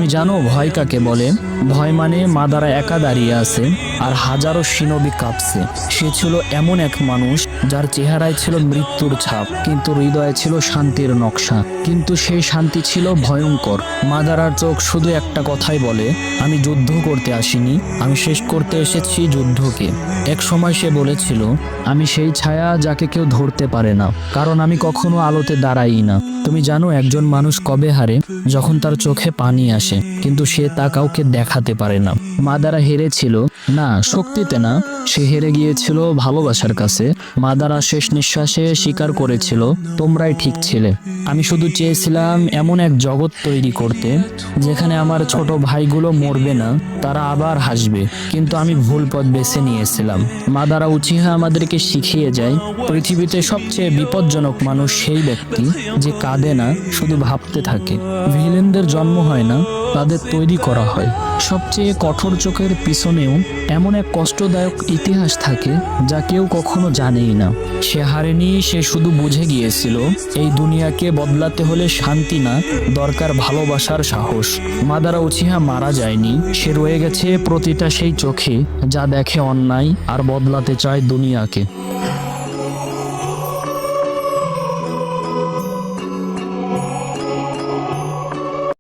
তুমি জানো ভয় কাকে বলে? ভয় মানে মাদারা একা দাঁড়িয়ে আছে আর হাজারো সিনবি কাঁপছে। সে ছিল এমন এক মানুষ যার চেহারায় ছিল মৃত্যুর ছাপ, কিন্তু হৃদয়ে ছিল শান্তির নকশা। কিন্তু সেই শান্তি ছিল ভয়ঙ্কর। মাদারার চোখ শুধু একটা কথাই বলে, আমি যুদ্ধ করতে আসিনি, আমি শেষ করতে এসেছি যুদ্ধকে। এক সময় সে বলেছিল, আমি সেই ছায়া যাকে কেউ ধরতে পারে না, কারণ আমি কখনো আলোতে দাঁড়াই না। তুমি জানো একজন মানুষ কবে হারে? যখন তার চোখে পানি আসে, কিন্তু সে তা কাউকে দেখাতে পারে না। মাদারা হেরেছিল না শক্তিতে না, সে হেরে গিয়েছিল ভালোবাসার কাছে। মাদারা শেষ নিঃশ্বাসে স্বীকার করেছিল, তোমরাই ঠিক ছিলে। আমি শুধু চেয়েছিলাম এমন এক জগৎ তৈরি করতে যেখানে আমার ছোট ভাইগুলো মরবে না, তারা আবার হাসবে। কিন্তু আমি ভুল পথ বেছে নিয়েছিলাম। মাদারা উচিহা আমাদেরকে শিখিয়ে যায়, পৃথিবীতে সবচেয়ে বিপজ্জনক মানুষ সেই ব্যক্তি যে কাঁদে না, শুধু ভাবতে থাকে। ভিলেনদের জন্ম হয় না, তাদের তৈরি করা হয়। সবচেয়ে কঠোর চোখের পিছনেও এমন এক কষ্টদায়ক ইতিহাস থাকে যা কেউ কখনো জানেই না। সে হারেনি, সে শুধু বুঝে গিয়েছিল এই দুনিয়াকে বদলাতে হলে শান্তি না, দরকার ভালোবাসার সাহস। মাদারা উচিহা মারা যায়নি, সে রয়ে গেছে প্রতিটা সেই চোখে যা দেখে অন্যায় আর বদলাতে চায় দুনিয়াকে।